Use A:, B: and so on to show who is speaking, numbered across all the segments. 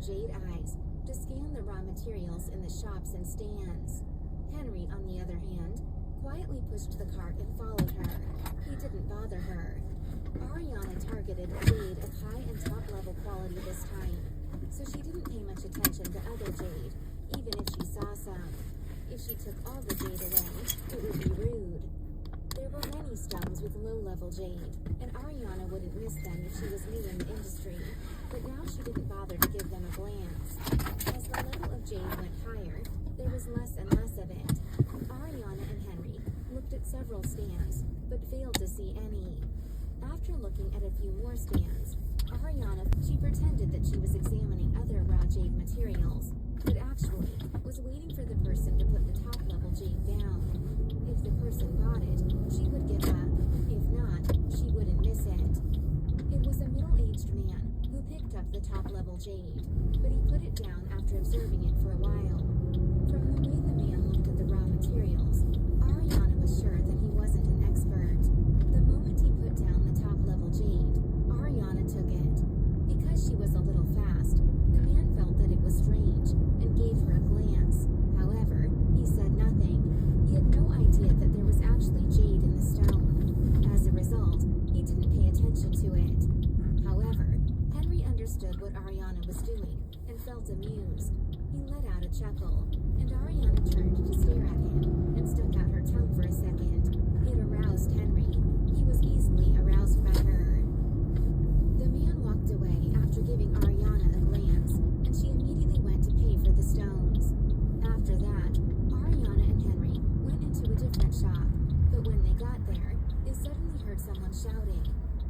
A: jade eyes to scan the raw materials in the shops and stands. Henry, on the other hand, quietly pushed the cart and followed her. He didn't bother her. Ariana targeted jade of high and top-level quality this time, so she didn't pay much attention to other jade, even if she saw some. If she took all the jade away, it would be rude. There were many stones with low-level jade, and Ariana wouldn't miss them if she was new in the industry, but now she didn't bother to give them a glance. As the level of jade went higher, there was less and less of it. Ariana and Henry looked at several stands, but failed to see any. After looking at a few more stands, she pretended that she was examining other raw jade materials, but actually was waiting for the person to put the top-level jade down. If the person bought it, she would give up. If not, she wouldn't miss it. It was a middle-aged man who picked up the top-level jade, but he put it down after observing it for a while. From the way the man looked at the raw materials, Ariana was sure that he wasn't an expert. The moment he put down the top-level jade, Ariana took it. Because she was a little fast, the man felt that it was strange and gave her a glance. However, he said nothing. He had no idea that there was actually jade in the stone. As a result, he didn't pay attention to it. However, Henry understood what Ariana was doing and felt amused. He let out a chuckle, and Ariana turned to stare at him and stuck out her tongue for a second. It aroused Henry. He was easily aroused by her. The man walked away after giving Ariana a glance, and she immediately went to pay for the stones. After that, Ariana and Henry went into a different shop, but when they got there, they suddenly heard someone shouting,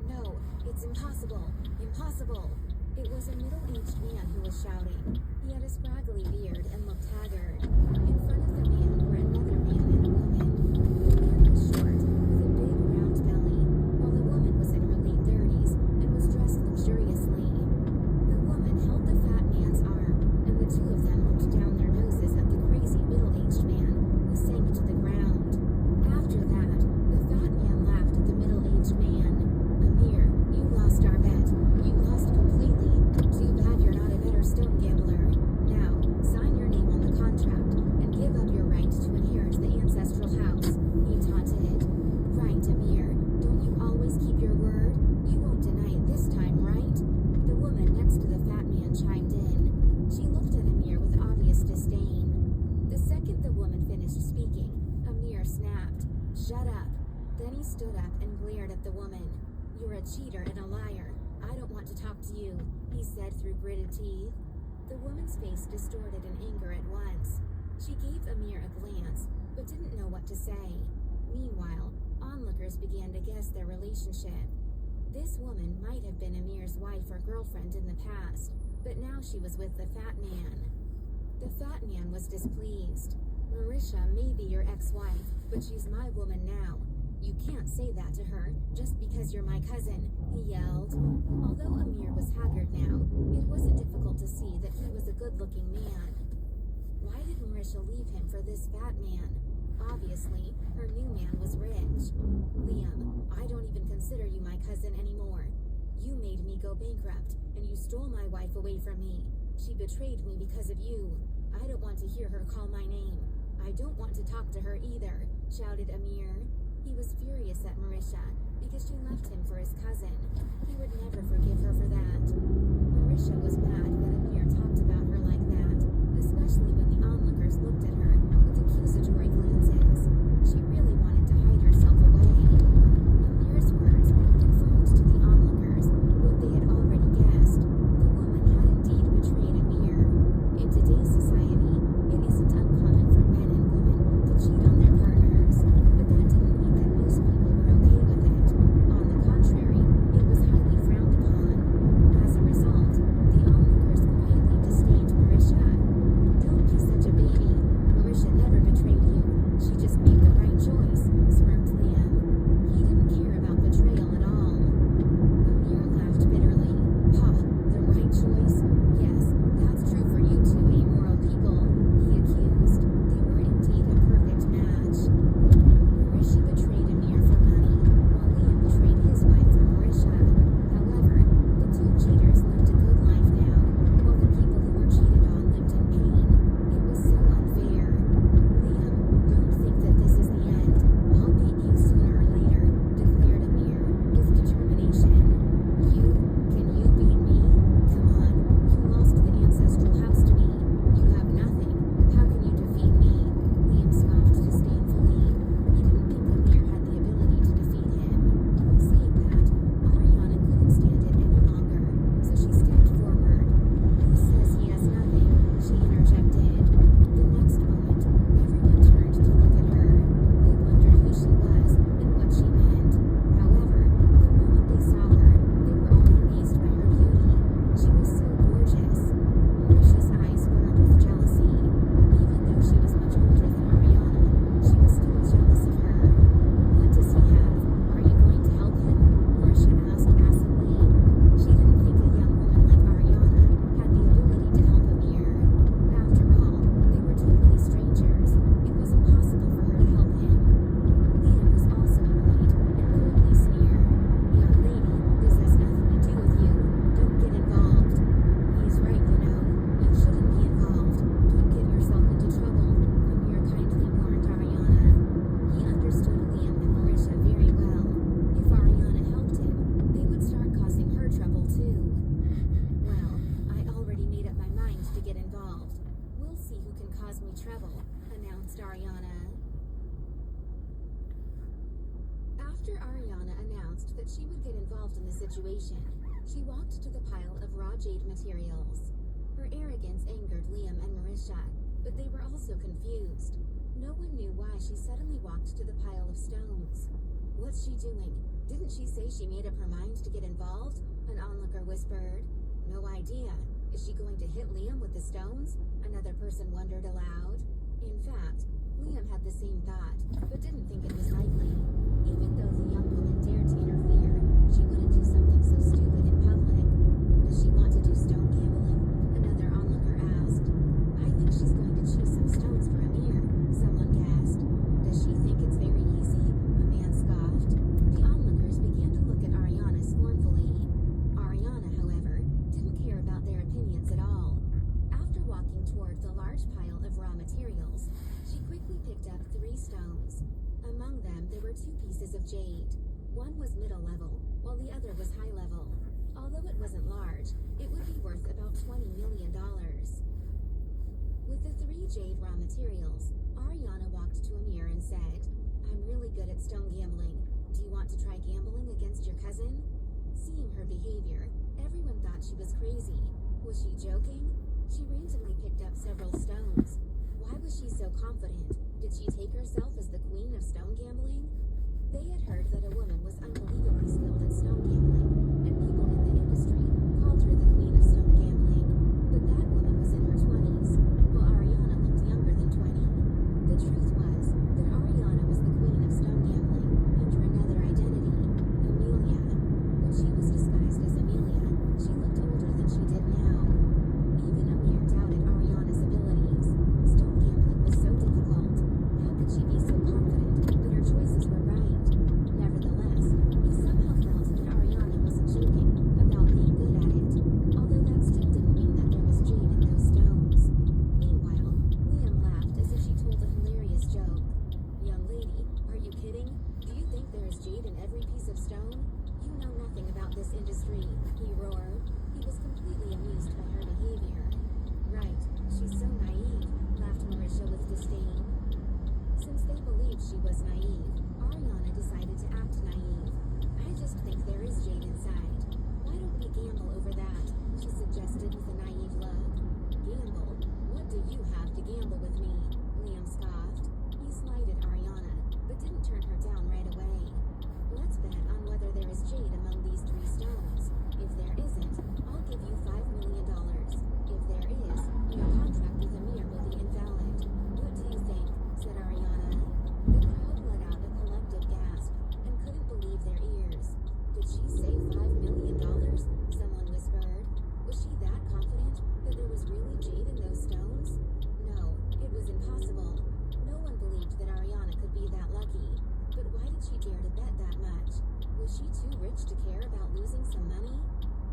A: "No, it's impossible! Impossible!" It was a middle-aged man who was shouting. He had a scraggly beard and looked haggard. In front of the man were another man and a woman. The man was short, with a big round belly, while the woman was in her late 30s and was dressed luxuriously. The woman held the fat man's arm, and the two of them looked down their noses at the crazy middle-aged man, who sank to the ground. After that, the fat man laughed at the middle-aged man. "Amir, you lost our bet. You lost completely. Too bad you're not a better stone gambler. Now, sign your name on the contract and give up your right to inherit the ancestral house," he taunted. "Right, Amir. Don't you always keep your word? You won't deny it this time, right?" The woman next to the fat man chimed in. She looked at Amir with obvious disdain. The second the woman finished speaking, Amir snapped, "Shut up." Then he stood up and glared at the woman. "You're a cheater and a liar. I don't want to talk to you," he said through gritted teeth. The woman's face distorted in anger at once. She gave Amir a glance, but didn't know what to say. Meanwhile, onlookers began to guess their relationship. This woman might have been Amir's wife or girlfriend in the past, but now she was with the fat man. The fat man was displeased. "Marisha may be your ex-wife, but she's my woman now. You can't say that to her just because you're my cousin," he yelled. Although Amir was haggard now, it wasn't difficult to see that he was a good-looking man. Why did Marisha leave him for this fat man? Obviously, her new man was rich. "Liam, I don't even consider you my cousin anymore. You made me go bankrupt, and you stole my wife away from me. She betrayed me because of you. I don't want to hear her call my name. I don't want to talk to her either," shouted Amir. He was furious at Marisha because she left him for his cousin. He would never forgive her for that. Marisha was mad that Amir talked about her like that, especially when the onlookers looked at her with accusatory glances. She really wanted to hide herself away. Amir's words confirmed to the onlookers what they had already guessed. The woman had indeed betrayed Amir. In today's society, it isn't uncommon for men and women to cheat on their partners, but that didn't mean that most people were okay with it. On the contrary, it was highly frowned upon. As a result, the onlookers quietly After Ariana announced that she would get involved in the situation, she walked to the pile of raw jade materials. Her arrogance angered Liam and Marisha, but they were also confused. No one knew why she suddenly walked to the pile of stones. What's she doing? Didn't she say she made up her mind to get involved? An onlooker whispered. No idea. Is she going to hit Liam with the stones? Another person wondered aloud. In fact, Liam had the same thought, but didn't think it was likely. Even though the young woman dared to interfere, she wouldn't do something so stupid in public. Does she want to do stone gambling? Another onlooker asked. I think she's going to choose some stones for Amir, someone guessed. Does she think it's very easy? A man scoffed. The onlookers began to look at Ariana scornfully. Ariana, however, didn't care about their opinions at all. After walking toward the large pile of raw materials, she quickly picked up 3 stones. Among them, there were 2 pieces of jade. One was middle level, while the other was high level. Although it wasn't large, it would be worth about $20 million. With the 3 jade raw materials, Ariana walked to Amir and said, I'm really good at stone gambling. Do you want to try gambling against your cousin? Seeing her behavior, everyone thought she was crazy. Was she joking? She randomly picked up several stones. Why was she so confident? Did she take herself as the queen of stone gambling? They had heard that a woman was unbelievably skilled at stone gambling, and people in the industry called her the queen of stone gambling. But that woman was in her 20s, while Ariana looked younger than 20. The truth was that Ariana was the queen of stone gambling under another identity, Amelia. When she was disguised as Amelia, she looked older than she did now. Even Amir doubted Ariana's abilities. Stone gambling was so difficult. How could she be so confident that her choices were right? Nevertheless, he somehow felt that Ariana wasn't joking about being good at it, although that still didn't mean that there was jade in those stones. Meanwhile, Liam laughed as if she told a hilarious joke. Young lady, are you kidding? Do you think there is jade in every piece of stone? You know nothing about this industry, he roared. He was completely amused by her behavior. Right, she's so naive, laughed Marisha with disdain. Since they believed she was naive, Ariana decided to act naive. I just think there is jade inside. Why don't we gamble over that? She suggested with a naive look. Gamble? What do you have to gamble with me? Liam scoffed. He slighted Ariana, but didn't turn her down right away. Let's bet on whether there is jade among these 3 stones. If there isn't, I'll give you $5 million. If there is, your contract with Amir will be invalid. What do you think? Said Ariana. The crowd let out a collective gasp and couldn't believe their ears. Did she say $5 million? Someone whispered. Was she that confident that there was really jade in those stones? No, it was impossible. No one believed that Ariana could be that lucky. But why did she dare to bet that much? Was she too rich to care about losing some money?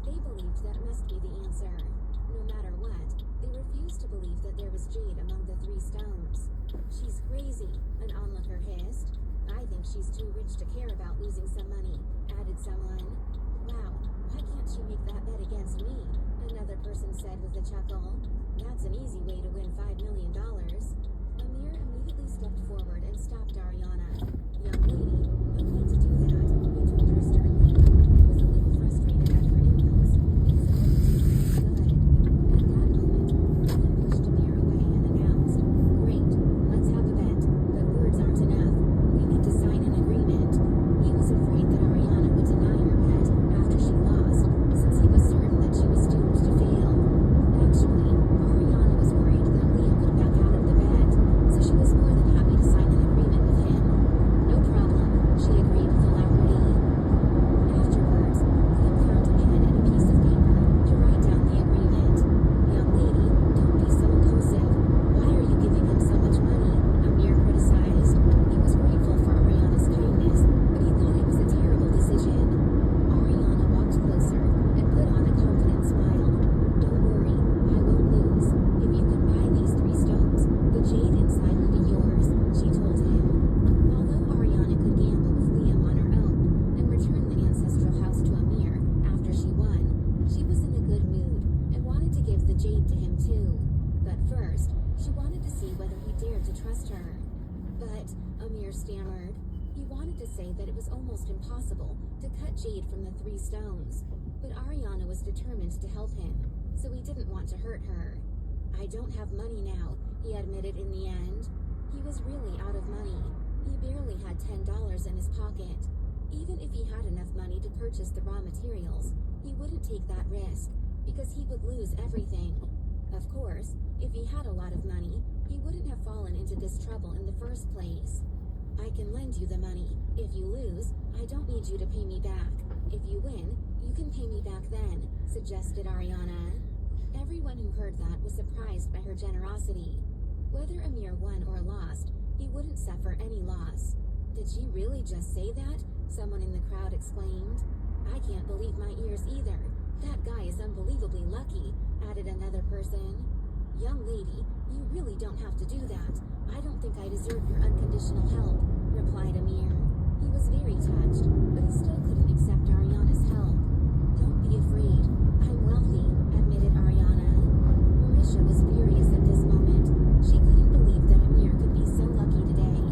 A: They believed that must be the answer. No matter what, they refused to believe that there was jade among the 3 stones. She's crazy, an onlooker hissed. I think she's too rich to care about losing some money, added someone. Wow, why can't she make that bet against me? Another person said with a chuckle. That's an easy way to win $5 million. Amir immediately stepped forward and stopped Ariana. Young lady, no need to do that, he told her sternly. He was a little frustrated at her impulse, because it wasn't good. At that moment, Liam pushed Amir away and announced, Great, let's have a bet, but words aren't enough. We need to sign an agreement. He was afraid that Ariana would deny her bet after she lost, since he was certain that she was doomed to fail. Actually, Ariana was worried that Liam would back out of the bet, so she was more than happy to sign an agreement with him. No problem, she agreed with alacrity. Afterwards, Liam found a pen and a piece of paper to write down the agreement. Young lady, don't be so impulsive. Why are you giving him so much money? Amir criticized. He was grateful for Ariana's kindness, but he thought it was a terrible decision. Ariana walked closer and put on a confident smile. Don't worry, I won't lose. If you can buy these 3 stones, the jade inside will be yours, she told him. Although Ariana could gamble with Liam on her own and return the ancestral house to Amir after she won, she was in a good mood and wanted to give the jade to him too. But first, she wanted to see whether he dared to trust her. But, Amir stammered, He wanted to say that it was almost impossible to cut jade from the 3 stones, but Ariana was determined to help him, so he didn't want to hurt her. I don't have money now, he admitted in the end. He was really out of money. He barely had $10 in his pocket. Even if he had enough money to purchase the raw materials, he wouldn't take that risk, because he would lose everything. Of course, if he had a lot of money, he wouldn't have fallen into this trouble in the first place. I can lend you the money. If you lose, I don't need you to pay me back. If you win, you can pay me back then, suggested Ariana. Everyone who heard that was surprised by her generosity. Whether Amir won or lost, he wouldn't suffer any loss. Did she really just say that? Someone in the crowd exclaimed. I can't believe my ears either. That guy is unbelievably lucky, added another person. Young lady, you really don't have to do that. I don't think I deserve your unconditional help, replied Amir. He was very touched, but he still couldn't accept Ariana's help. Don't be afraid. I'm wealthy, admitted Ariana. Marisha was furious at this moment. She couldn't believe that Amir could be so lucky today.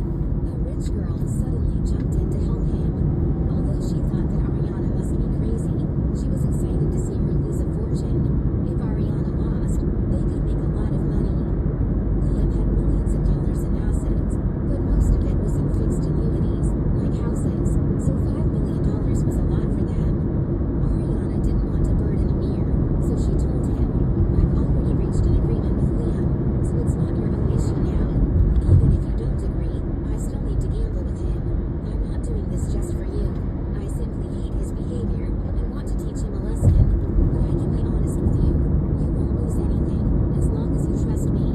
A: A rich girl suddenly jumped in to help him. Although she thought that Ariana must be crazy, she was excited to see her lose a fortune. If Ariana lost, they could make a lot of money. Liam had millions of dollars in assets, but most of it was in fixed annuities, like houses, so $5 million was a lot for them. Ariana didn't want to burden Amir, so she told him, I've already reached an agreement with Liam, so it's not your own issue now. Even if you don't agree, I still need to gamble with him. I'm not doing this just for you. I simply hate his behavior and want to teach him a lesson. But I can be honest with you. You won't lose anything as long as you trust me.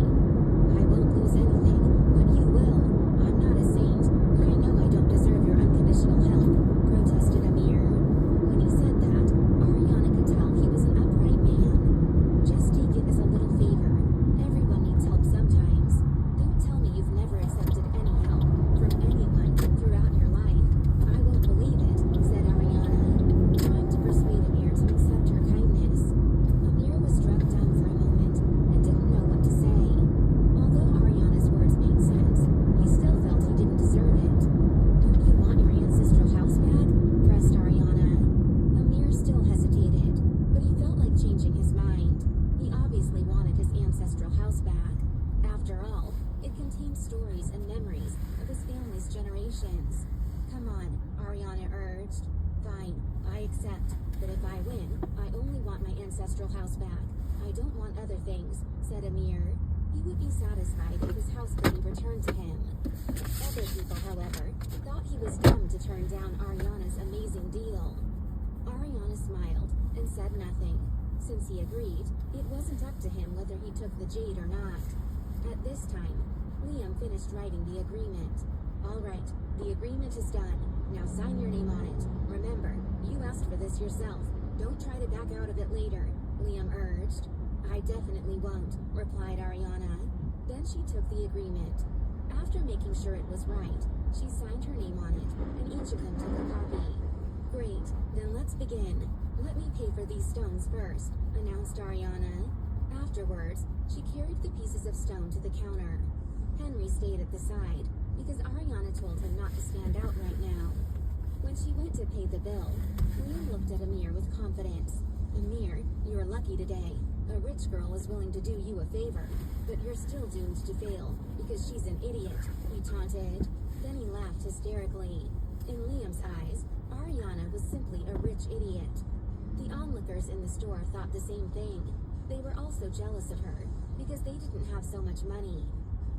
A: I won't lose anything, but you will. I'm not a saint, but I know I don't deserve your unconditional help, protested Amir. When he said that, Ariana could tell he was an upright man. Just take it as a little favor. Everyone needs help sometimes. Don't tell me you've never accepted any help from anyone throughout your life. I won't believe it, said Ariana, trying to persuade Amir to accept her kindness. Amir was struck dumb for a moment and didn't know what to say. Although Ariana's words made sense, he still felt he didn't deserve it. Don't you want your ancestral house back? Pressed Ariana. Amir still hesitated, but he felt like changing his mind. He obviously wanted his ancestral house back. After all, it contained stories and memories of his family's generations. Come on, Ariana urged. Fine, I accept, but if I win, I only want my ancestral house back. I don't want other things, said Amir. He would be satisfied if his house could be returned to him. Other people, however, thought he was dumb to turn down Ariana's amazing deal. Ariana smiled and said nothing. Since he agreed, it wasn't up to him whether he took the jade or not. At this time, Liam finished writing the agreement. All right, the agreement is done. Now sign your name on it. Remember, you asked for this yourself. Don't try to back out of it later, Liam urged. I definitely won't, replied Ariana. Then she took the agreement. After making sure it was right, she signed her name on it, and each of them took a copy. Great, then let's begin. Let me pay for these stones first, announced Ariana. Afterwards, she carried the pieces of stone to the counter. Henry stayed at the side, because Ariana told him not to stand out right now. When she went to pay the bill, Liam looked at Amir with confidence. Amir, you're lucky today. A rich girl is willing to do you a favor, but you're still doomed to fail, because she's an idiot, he taunted. Then he laughed hysterically. In Liam's eyes, Ariana was simply a rich idiot. The onlookers in the store thought the same thing. They were also jealous of her, because they didn't have so much money.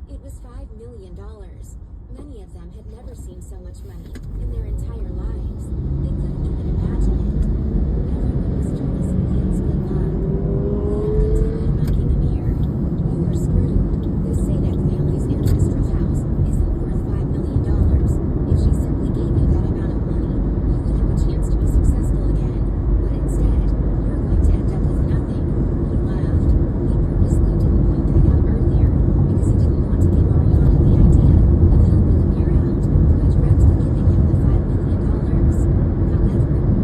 A: It was $5 million. Many of them had never seen so much money in their entire lives. They couldn't even imagine it. Everyone was jealous of Liam's good luck. Liam continued mocking Amir. You are screwed. The Sadek family's ancestral house isn't worth $5 million. If she simply gave you that amount of money, you would have a chance to be successful again. But instead, you're going to end up with nothing. He laughed. He purposely didn't point that out earlier, because he didn't want to give Ariana the idea of helping Amir out by directly giving him the $5 million. However,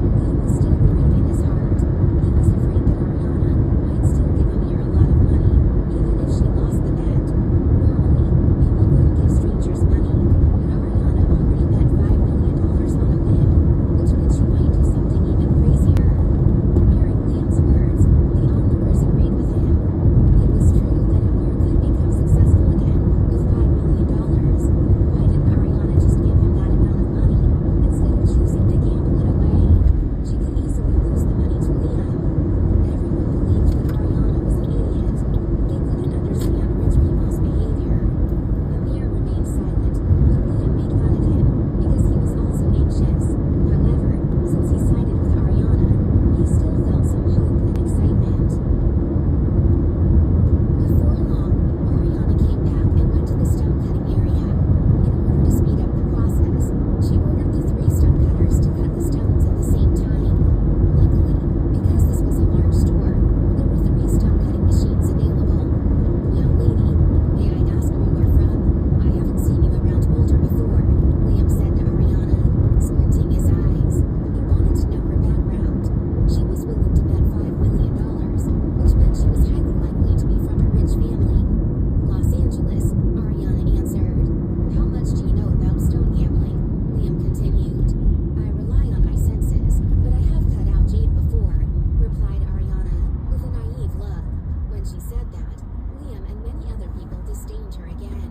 A: disdained her again.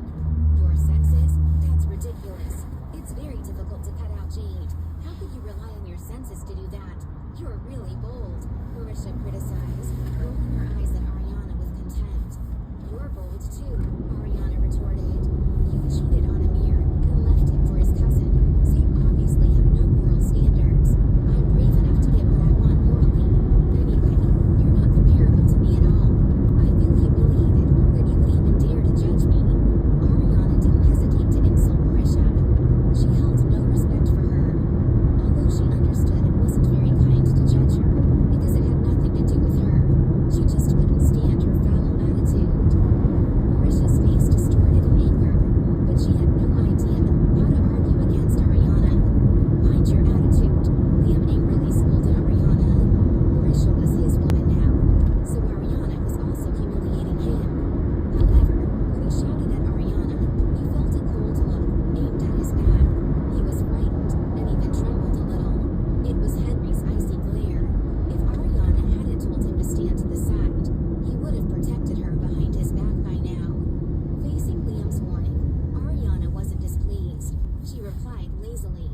A: Your sexes? That's ridiculous. It's very difficult to cut out Jade. How could you rely on your senses to do that? You're really bold, Marisha criticized, rolling her eyes at Ariana with contempt. You're bold too, Ariana retorted. You cheated on Amir and left him for his cousin, so you obviously have no moral standards. I'm brave enough to get what I want morally. Anyway, you're not comparable to me at all. I feel humiliated that you would even dare to judge me. Ariana didn't hesitate to insult Marisha. She held no respect for her, although she understood it wasn't very kind to judge her, because it had nothing to do with her. She just couldn't stand her foul attitude. Marisha's face distorted in anger, but she had no idea how to argue against Ariana. Mind your attitude, Liam angrily scolded Ariana. Marisha was his woman now, so Ariana was also humiliating him. However, when he shouted at Ariana, he felt a cold look aimed at his back. He was frightened and even trembled a little. It was Henry's icy glare. If Ariana hadn't told him to stand to the side, he would have protected her behind his back by now. Facing Liam's warning, Ariana wasn't displeased. She replied lazily,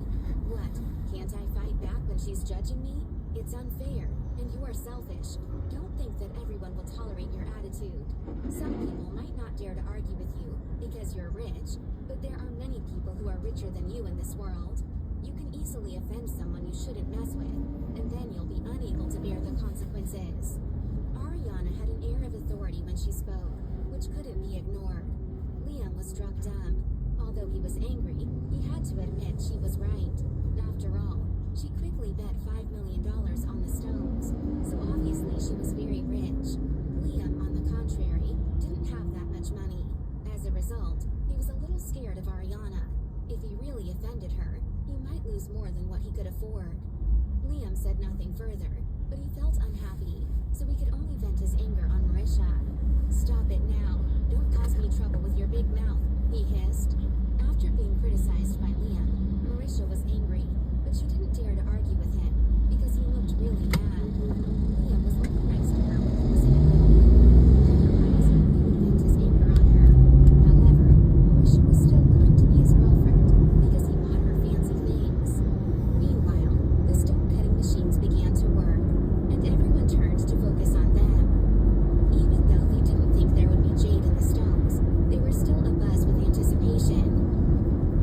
A: "What, can't I fight back when she's judging me? It's unfair, and you are selfish. Don't think that everyone will tolerate your attitude. Some people might not dare to argue with you because you're rich, but there are many people who are richer than you in this world. You can easily offend someone you shouldn't mess with, and then you'll be unable to bear the consequences." Ariana had an air of authority when she spoke, which couldn't be ignored. Liam was struck dumb. Although he was angry, he had to admit she was right. After all, she quickly bet $5 million on the stones, so obviously she was very rich. Liam, on the contrary, didn't have that much money. As a result, he was a little scared of Ariana. If he really offended her, he might lose more than what he could afford. Liam said nothing further, but he felt unhappy, so he could only vent his anger on Marisha. "Stop it now. Don't cause me trouble with your big mouth," he hissed. After being criticized by Liam, Marisha was angry, but she didn't dare to argue with him because he looked really mad. Liam was looking nice to her when he was in a good mood. Otherwise, he would vent his anger on her. However, Marisha was still willing to be his girlfriend because he bought her fancy things. Meanwhile, the stone-cutting machines began to work, and everyone turned to focus on them. Even though they didn't think there would be jade in the stones, they were still abuzz with anticipation.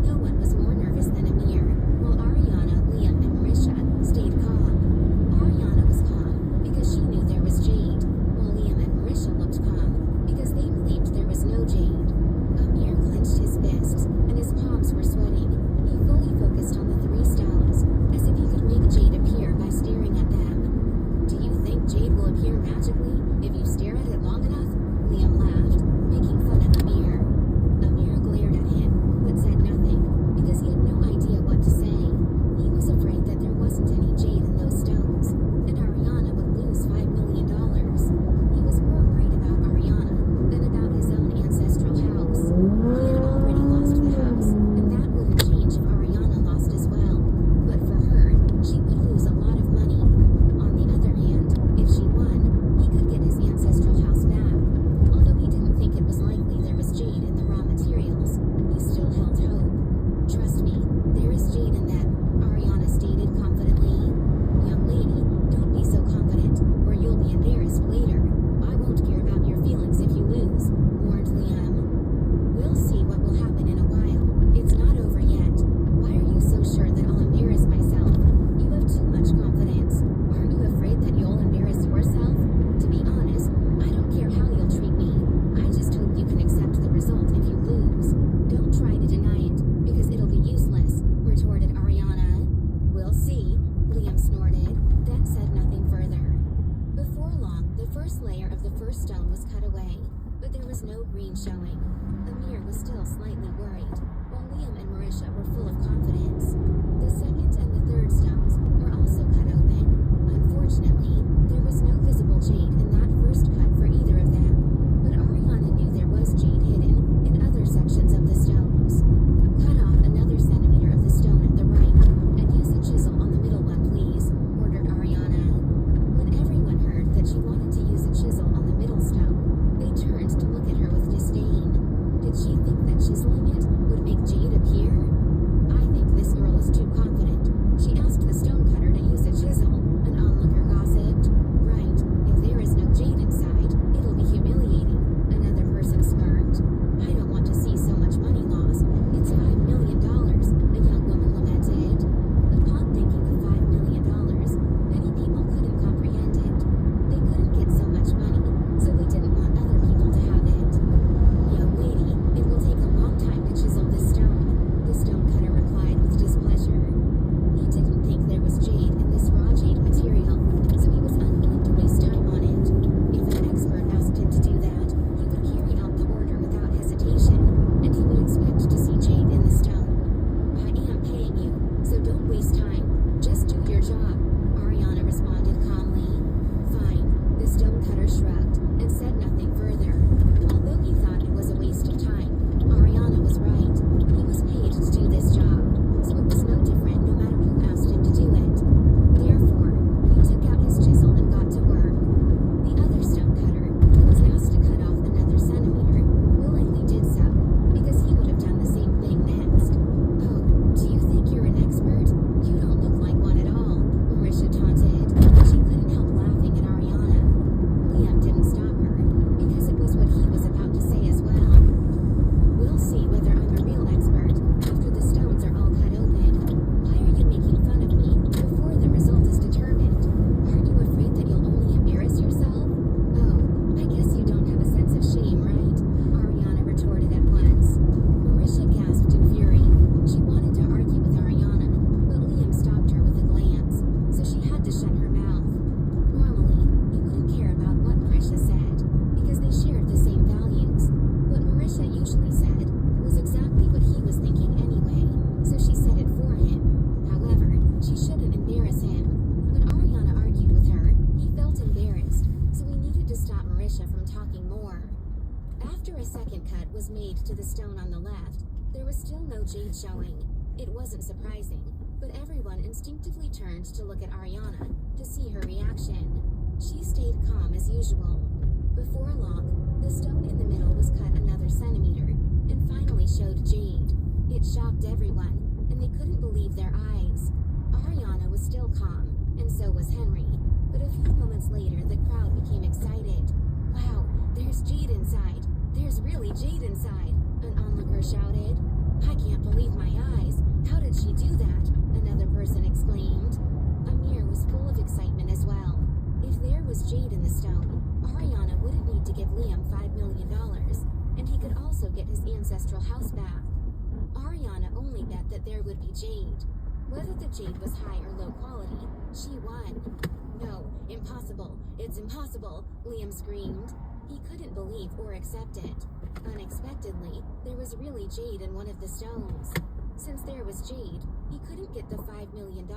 A: No one was more nervous than Amir, while Ariana, Liam, and Marisha stayed calm. Ariana was calm because she knew there was jade, while Liam and Marisha looked calm because they believed there was no jade. Amir clenched his fists, and his palms were sweating. He fully focused on the 3 stones, as if he could make jade appear by staring at them. "Do you think jade will appear magically if you stare at it long enough?" Liam laughed, making fun of Amir. Amir glared at him, but said nothing, because he had no idea what to say. He was afraid that there wasn't any jade in those stones, and Ariana would lose $5 million. He was more worried about Ariana than about his own ancestral house. He had already lost the house, and that wouldn't change if Ariana lost as well. But for her, she would lose a lot of money. On the other hand, if she won, he could get his ancestral house back. Although he didn't think it was likely there was jade in the raw materials, he still held hope. "Trust me, there is jade in them," Ariana stated confidently. "Young lady, don't be so confident, or you'll be embarrassed later. I won't care about your feelings if you lose," warned Liam. "We'll see what will happen in a while. It's not over yet. Why are you so sure that I'll embarrass myself? You have too much confidence. Aren't you afraid that you'll embarrass yourself? To be honest, I don't care how you'll treat me. I just hope you can accept the result if you lose. Don't try to deny it, because it'll be useless," retorted Ariana. "We'll see," Liam snorted, then said nothing further. Before long, the first layer of the first stone was cut away, but there was no green showing. Amir was still slightly worried, while Liam and Marisha were full of confidence. The second and the third stones were also cut open. Unfortunately, there was no visible jade in that first cut for either of them, but Ariana knew there was jade hidden in other sections of the stones. "Cut off another centimeter of the stone at the right, and use a chisel on the middle one, please," ordered Ariana. When everyone heard that she wanted to use a chisel on the middle stone, they turned to look at her with disdain. a second cut was made to the stone on the left. There was still no jade showing. It wasn't surprising, but everyone instinctively turned to look at Ariana to see her reaction. She stayed calm as usual. Before long, the stone in the middle was cut another centimeter and finally showed jade. It shocked everyone, and they couldn't believe their eyes. Ariana was still calm, and so was Henry. But a few moments later, the crowd became excited. "Wow, there's jade inside. There's really jade inside," an onlooker shouted. "I can't believe my eyes. How did she do that?" another person exclaimed. Amir was full of excitement as well. If there was jade in the stone, Ariana wouldn't need to give Liam $5 million, and he could also get his ancestral house back. Ariana only bet that there would be jade. Whether the jade was high or low quality, she won. "No, impossible. It's impossible," Liam screamed. He couldn't believe or accept it. Unexpectedly, there was really jade in one of the stones. Since there was jade, he couldn't get the $5 million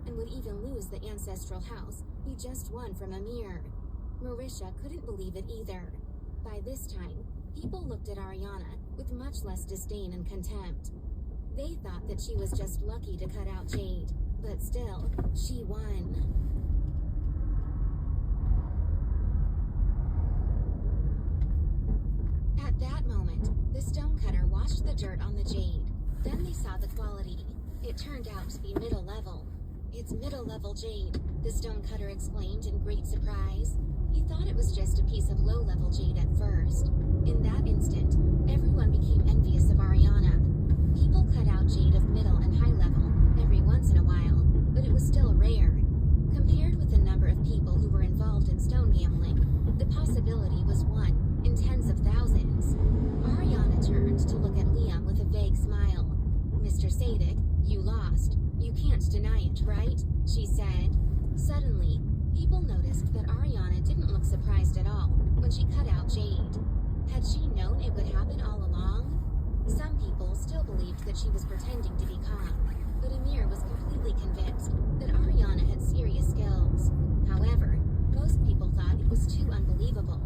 A: and would even lose the ancestral house he just won from Amir. Marisha couldn't believe it either. By this time, people looked at Ariana with much less disdain and contempt. They thought that she was just lucky to cut out jade, but still, she won. At that moment, the stonecutter washed the dirt on the jade. Then they saw the quality. It turned out to be middle level. "It's middle level jade," the stonecutter exclaimed in great surprise. He thought it was just a piece of low level jade at first. In that instant, everyone became envious of Ariana. People cut out jade of middle and high level every once in a while, but it was still rare. Compared with the number of people who were involved in stone gambling, the possibility was 1 in tens of thousands. Ariana turned to look at Liam with a vague smile. "Mr. Sadik, you lost. You can't deny it, right?" she said. Suddenly, people noticed that Ariana didn't look surprised at all when she cut out jade. Had she known it would happen all along? Some people still believed that she was pretending to be calm, but Amir was completely convinced that Ariana had serious skills. However, most people thought it was too unbelievable,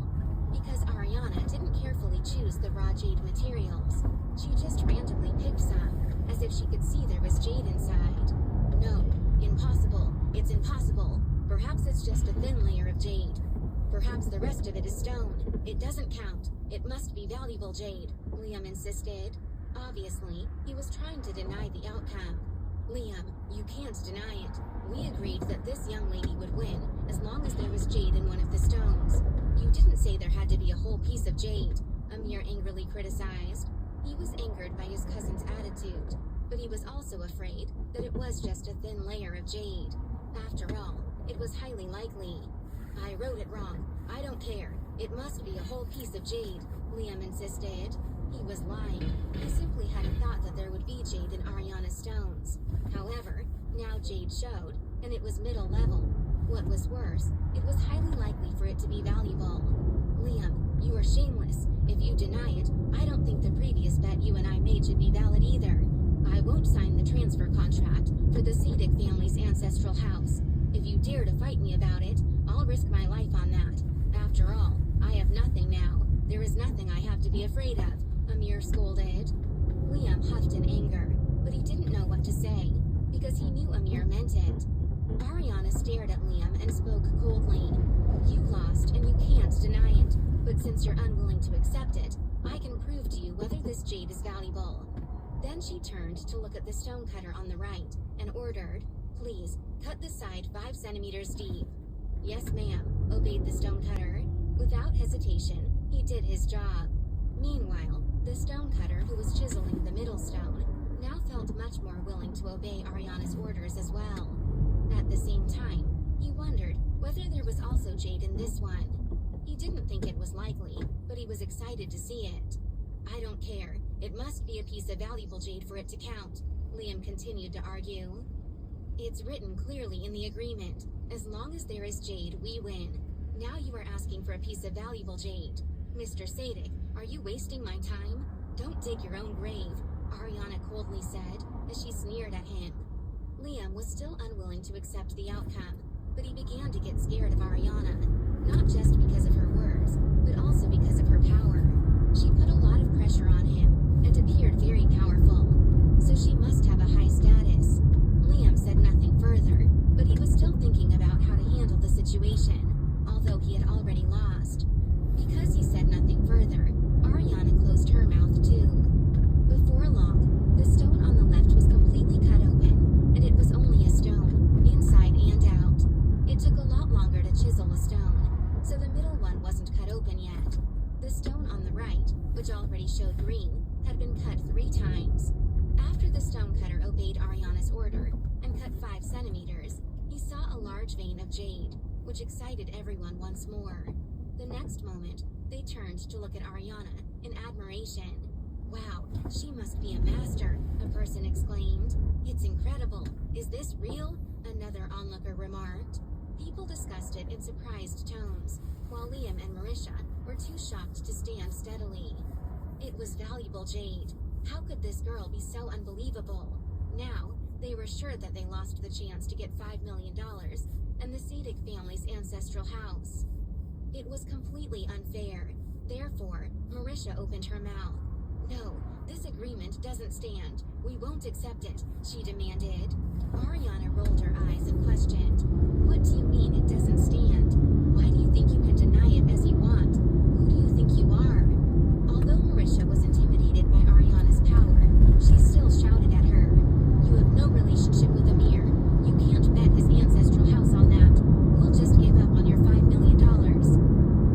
A: because Ariana didn't carefully choose the raw jade materials. She just randomly picked some, as if she could see there was jade inside. "No, impossible. It's impossible. Perhaps it's just a thin layer of jade. Perhaps the rest of it is stone. It doesn't count. It must be valuable jade," Liam insisted. Obviously, he was trying to deny the outcome. "Liam, you can't deny it. We agreed that this young lady would win as long as there was jade in one of the stones. You didn't say there had to be a whole piece of jade," Amir angrily criticized. He was angered by his cousin's attitude, but he was also afraid that it was just a thin layer of jade. After all, it was highly likely. "I wrote it wrong. I don't care. It must be a whole piece of jade," Liam insisted. He was lying. He simply hadn't thought that there would be jade in Ariana's stones. However, now jade showed, and it was middle level. What was worse, it was highly likely for it to be valuable. "Liam, you are shameless. If you deny it, I don't think the previous bet you and I made should be valid either. I won't sign the transfer contract for the Sadik family's ancestral house. If you dare to fight me about it, I'll risk my life on that. After all, I have nothing now. There is nothing I have to be afraid of," Amir scolded. Liam huffed in anger, but he didn't know what to say, because he knew Amir meant it. Ariana stared at Liam and spoke coldly. "You lost, and you can't deny it. But since you're unwilling to accept it, I can prove to you whether this jade is valuable." Then she turned to look at the stonecutter on the right and ordered, "Please, cut the side 5 centimeters deep." "Yes, ma'am," obeyed the stonecutter. Without hesitation, he did his job. Meanwhile, the stonecutter who was chiseling the middle stone now felt much more willing to obey Ariana's orders as well. At the same time, he wondered whether there was also jade in this one. He didn't think it was likely, but he was excited to see it. "I don't care. It must be a piece of valuable jade for it to count," Liam continued to argue. "It's written clearly in the agreement. As long as there is jade, we win. Now you are asking for a piece of valuable jade. Mr. Sadik, are you wasting my time? Don't dig your own grave," Ariana coldly said as she sneered at him. Liam was still unwilling to accept the outcome, but he began to get scared of Ariana, not just because of her words, but also because of her power. She light, which already showed green, had been cut 3 times. After the stonecutter obeyed Ariana's order and cut 5 centimeters, he saw a large vein of jade, which excited everyone once more. The next moment, they turned to look at Ariana in admiration. "Wow, she must be a master," a person exclaimed. "It's incredible. Is this real?" another onlooker remarked. People discussed it in surprised tones, while Liam and Marisha were too shocked to stand steadily. It was valuable jade. How could this girl be so unbelievable? Now, they were sure that they lost the chance to get $5 million and the Sadik family's ancestral house. It was completely unfair. Therefore, Marisha opened her mouth. "No, this agreement doesn't stand. We won't accept it," she demanded. Ariana rolled her eyes and questioned, "What do you mean it doesn't stand? Why do you think you can deny it as you want? Who do you think you are?" Although Marisha was intimidated by Ariana's power, she still shouted at her, "You have no relationship with Amir. You can't bet his ancestral house on that. We'll just give up on your $5 million.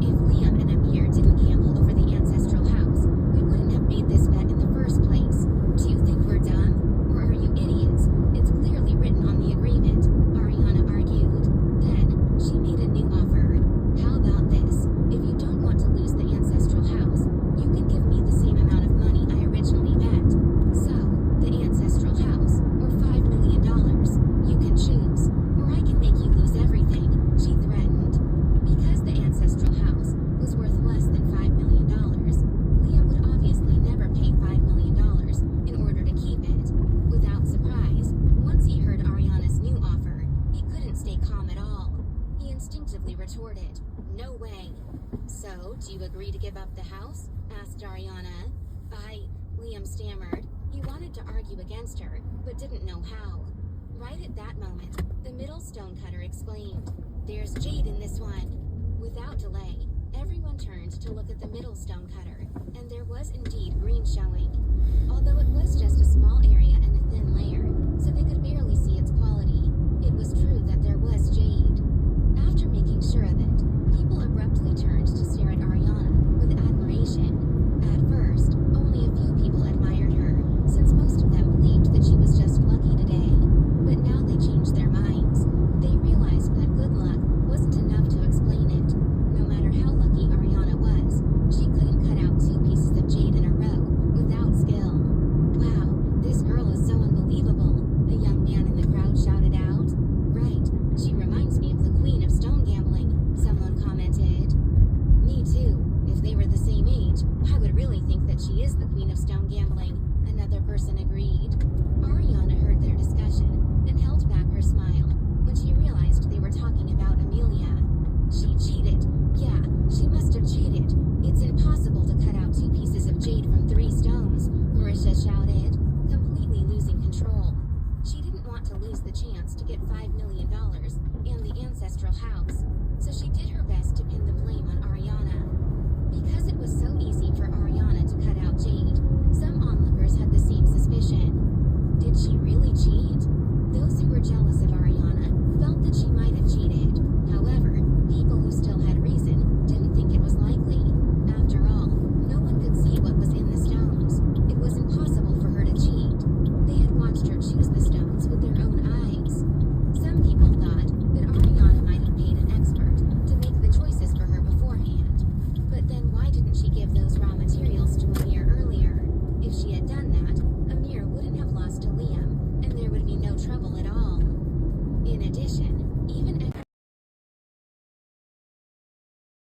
A: If Liam and Amir didn't gamble over the ancestral house, we wouldn't have made this bet in the first place. Do you think we're dumb? Or are you idiots? It's clearly written on the agreement," Ariana argued. Then, she made a new offer. "How about this? If you don't want to lose the ancestral house, you can give me the same amount of money I originally bet. So, the ancestral house, or $5 million. You can choose. Or I can make you lose everything," she threatened. Because the ancestral house was worth less than $5 million, Liam would obviously never pay $5 million in order to keep it. Without surprise, once he heard Ariana's new offer, he couldn't stay calm at all. He instinctively retorted, "No way." "So, do you agree to give up the house?" asked Ariana. Liam stammered. He wanted to argue against her, but didn't know how. Right at that moment, the middle stonecutter exclaimed, "There's jade in this one." Without delay, everyone turned to look at the middle stonecutter, and there was indeed green showing. Although it was just a small area and a thin layer, so they could barely see its quality, it was true that there was jade. After making sure of it, people abruptly turned to stare at Ariana with admiration. At first, only a few people admired her, since most of them believed that she was just lucky today. But now they changed their minds. They realized that good luck wasn't enough to explain it. No matter how lucky Ariana was, she couldn't cut out 2 pieces of jade in a row without skill. "Wow, this girl is so unbelievable," a young man in the crowd shouted out. "Right, she reminds me of the queen of stone gambling," someone commented. "Me too. If they were the same age, I would really think that she is the queen of stone gambling," another person agreed. Ariana heard their discussion and held back her smile when she realized they were talking about Amelia. "She cheated. Yeah, she must have cheated. It's impossible to cut out 2 pieces of jade from 3 stones," Marisha shouted, completely losing control. She didn't want to lose the chance to get $5 million and the ancestral house, so she did her best to pin the blame on Ariana.